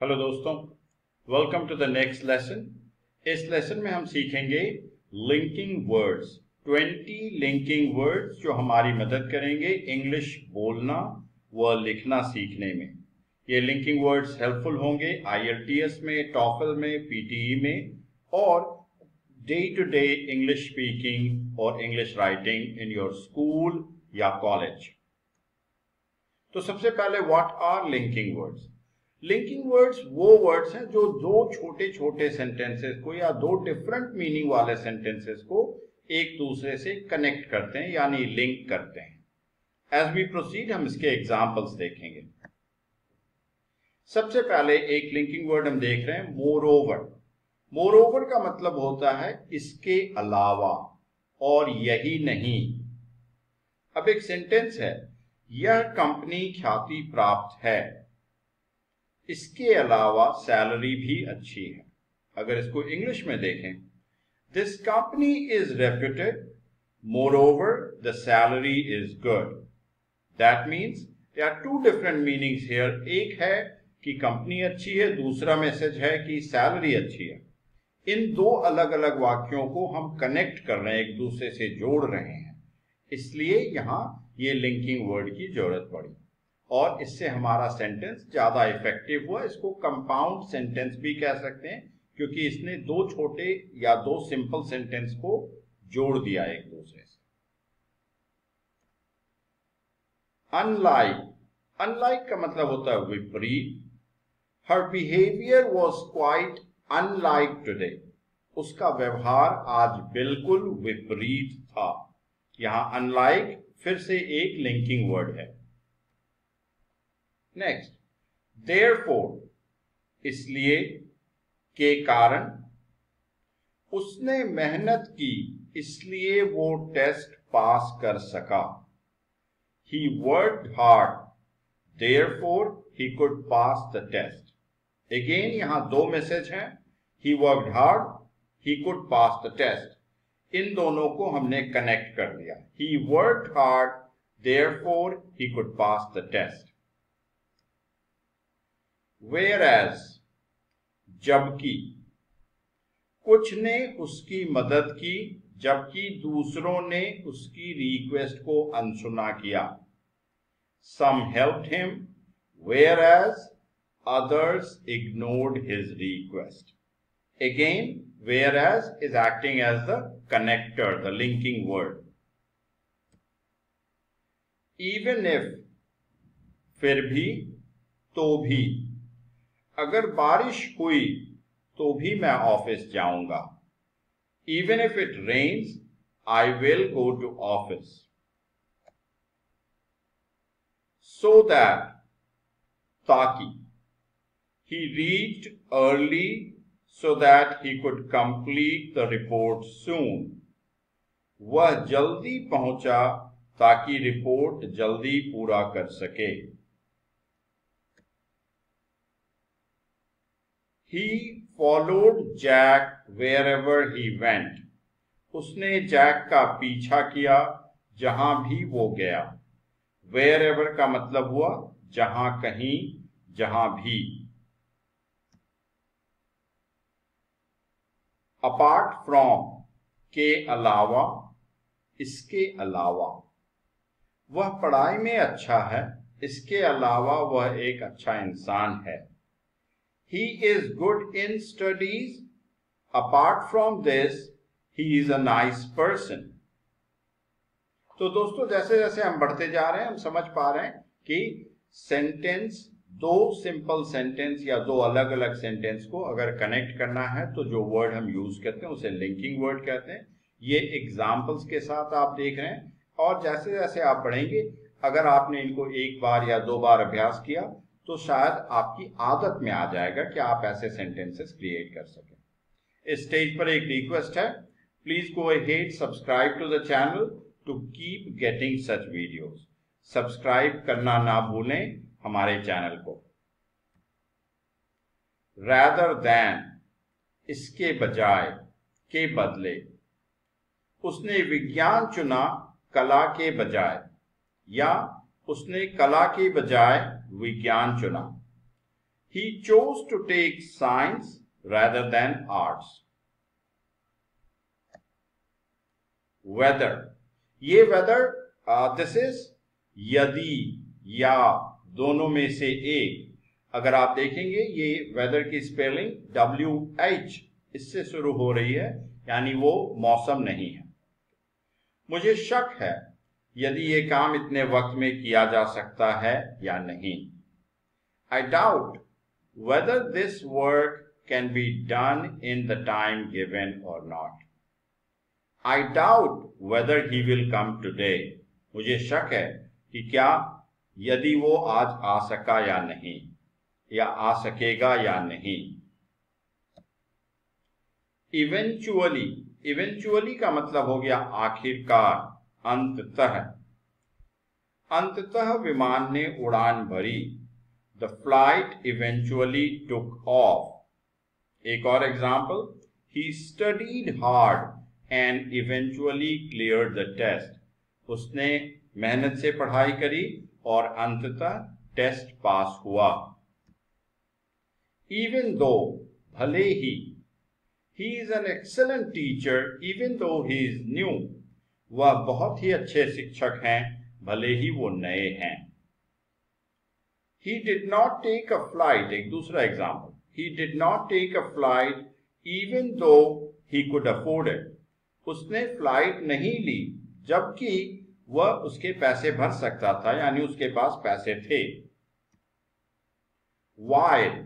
Hello दोस्तों, welcome to the next lesson. इस lesson में हम सीखेंगे लिंकिंग वर्ड्स, 20 लिंकिंग वर्ड्स जो हमारी मदद करेंगे इंग्लिश बोलना व लिखना सीखने में। ये लिंकिंग वर्ड्स हेल्पफुल होंगे IELTS में, टॉफल में, PTE में और day to day English speaking और English writing in your school या कॉलेज। तो सबसे पहले what are linking words? Linking words वो वर्ड्स हैं जो दो छोटे छोटे सेंटेंसेस को या दो डिफरेंट मीनिंग वाले सेंटेंसेस को एक दूसरे से कनेक्ट करते हैं, यानी लिंक करते हैं। एज वी प्रोसीड हम इसके एग्जांपल्स देखेंगे। सबसे पहले एक लिंकिंग वर्ड हम देख रहे हैं, मोर ओवर। मोर ओवर का मतलब होता है इसके अलावा और यही नहीं। अब एक सेंटेंस है, यह कंपनी ख्याति प्राप्त है, इसके अलावा सैलरी भी अच्छी है। अगर इसको इंग्लिश में देखें, this company is reputed, moreover the salary is good. That means there are two different meanings here. एक है कि कंपनी अच्छी है, दूसरा मैसेज है कि सैलरी अच्छी है। इन दो अलग अलग वाक्यों को हम कनेक्ट कर रहे हैं, एक दूसरे से जोड़ रहे हैं, इसलिए यहां ये लिंकिंग वर्ड की जरूरत पड़ी और इससे हमारा सेंटेंस ज्यादा इफेक्टिव हुआ। इसको कंपाउंड सेंटेंस भी कह सकते हैं क्योंकि इसने दो छोटे या दो सिंपल सेंटेंस को जोड़ दिया एक दूसरे से। अनलाइक, अनलाइक का मतलब होता है विपरीत। Her behaviour was quite unlike today, उसका व्यवहार आज बिल्कुल विपरीत था। यहां अनलाइक फिर से एक लिंकिंग वर्ड है। नेक्स्ट, therefore, इसलिए, के कारण। उसने मेहनत की इसलिए वो टेस्ट पास कर सका। He worked hard, therefore he could pass the test. Again यहां दो मैसेज हैं, he worked hard, he could pass the test. इन दोनों को हमने कनेक्ट कर दिया। He worked hard, therefore he could pass the test. Whereas, जबकि, कुछ ने उसकी मदद की जबकि दूसरों ने उसकी रिक्वेस्ट को अनसुना किया। Some helped him, whereas others ignored his request. Again, whereas is acting as the connector, the linking word. Even if, फिर भी, तो भी। अगर बारिश हुई तो भी मैं ऑफिस जाऊंगा। Even if it rains, I will go to office. So that, ताकि, he reached early so that he could complete the report soon. वह जल्दी पहुंचा ताकि रिपोर्ट जल्दी पूरा कर सके। He followed Jack wherever he went. उसने जैक का पीछा किया जहां भी वो गया। Wherever का मतलब हुआ जहां कहीं, जहां भी। Apart from, के अलावा, इसके अलावा। वह पढ़ाई में अच्छा है, इसके अलावा वह एक अच्छा इंसान है। He is good in studies. Apart from this, he is a nice person. तो दोस्तों, जैसे जैसे हम बढ़ते जा रहे हैं हम समझ पा रहे हैं कि सेंटेंस, दो सिंपल सेंटेंस या दो अलग अलग सेंटेंस को अगर कनेक्ट करना है तो जो वर्ड हम यूज करते हैं उसे लिंकिंग वर्ड कहते हैं। ये एग्जाम्पल्स के साथ आप देख रहे हैं और जैसे जैसे आप बढ़ेंगे, अगर आपने इनको एक बार या दो बार अभ्यास किया तो शायद आपकी आदत में आ जाएगा कि आप ऐसे सेंटेंसेस क्रिएट कर सकें। इस स्टेज पर एक रिक्वेस्ट है, please go ahead, subscribe to the channel to keep getting such videos. Subscribe करना ना भूलें हमारे चैनल को। Rather than, इसके बजाय, के बदले। उसने विज्ञान चुना कला के बजाय, या उसने कला के बजाय विज्ञान चुना। He chose to take science rather than arts. Whether, ये whether this is यदि या दोनों में से एक. अगर आप देखेंगे ये वेदर की स्पेलिंग WH इससे शुरू हो रही है, यानी वो मौसम नहीं है. मुझे शक है यदि ये काम इतने वक्त में किया जा सकता है या नहीं. I doubt whether this work can be done in the time given or not. I doubt whether he will come today. मुझे शक है कि क्या यदि वो आज आ सका या नहीं, या आ सकेगा या नहीं. Eventually, eventually का मतलब हो गया आखिरकार, अंततः. अंततः विमान ने उड़ान भरी. The flight eventually took off. एक और example, he studied hard and eventually cleared the test. उसने मेहनत से पढ़ाई करी और अंततः टेस्ट पास हुआ. Even though, भले ही, he is an excellent teacher even though he is new. वह बहुत ही अच्छे शिक्षक हैं भले ही वो नए हैं. He did not take a flight. एक दूसरा example, he did not take a flight even though he could afford it. उसने फ्लाइट नहीं ली जबकि वह उसके पैसे भर सकता था, यानी उसके पास पैसे थे. While,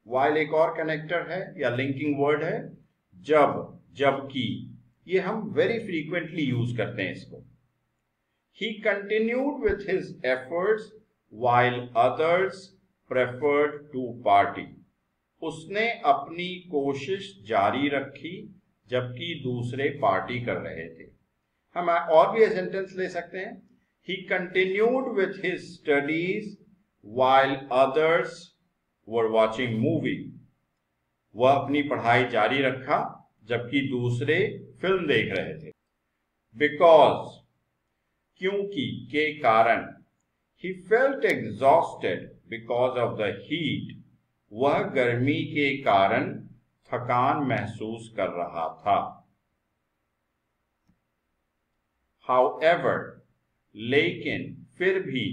while एक और कनेक्टर है या लिंकिंग वर्ड है. जब, जबकि, ये हम वेरी फ्रीक्वेंटली यूज करते हैं इसको. He continued with his efforts while others preferred to party. उसने अपनी कोशिश जारी रखी जबकि दूसरे पार्टी कर रहे थे. हम और भी सेंटेंस ले सकते हैं. He continued with his studies while others were watching movie. वह अपनी पढ़ाई जारी रखा जबकि दूसरे फिल्म देख रहे थे. Because, क्योंकि, के कारण. He felt exhausted because of the heat. वह गर्मी के कारण थकान महसूस कर रहा था. However, लेकिन, फिर भी.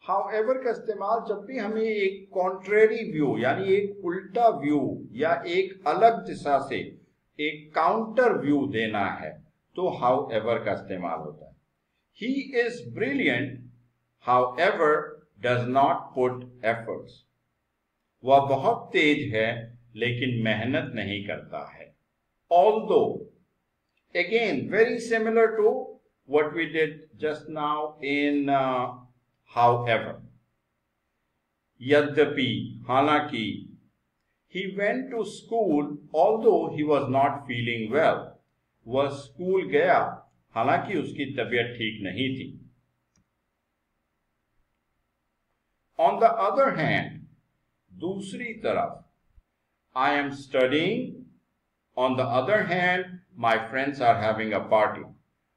However का इस्तेमाल जब भी हमें एक कॉन्ट्रेरी व्यू यानी एक उल्टा व्यू या एक अलग दिशा से एक काउंटर व्यू देना है तो however का इस्तेमाल होता है. He is brilliant, however does not put efforts. वह बहुत तेज है लेकिन मेहनत नहीं करता है. Although, again very similar to what we did just now in however. यद्यपि, हालांकि. He went to school although he was not feeling well. वह स्कूल गया हालांकि उसकी तबीयत ठीक नहीं थी. On the other hand, दूसरी तरफ. I am studying. On the other hand, my friends are having a party.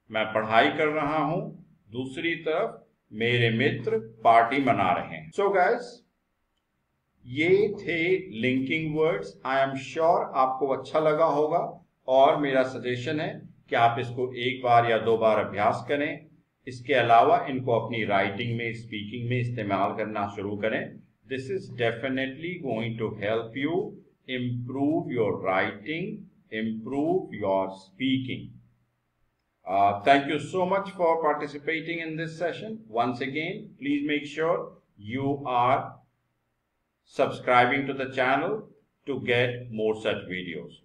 मैं पढ़ाई कर रहा हूं, दूसरी तरफ मेरे मित्र पार्टी मना रहे हैं. So guys, ये थे linking words. I am sure आपको अच्छा लगा होगा और मेरा सजेशन है कि आप इसको एक बार या दो बार अभ्यास करें. इसके अलावा इनको अपनी राइटिंग में, स्पीकिंग में इस्तेमाल करना शुरू करें. This is definitely going to help you improve your writing, improve your speaking. Thank you so much for participating in this session. Once again, please make sure you are subscribing to the channel to get more such videos.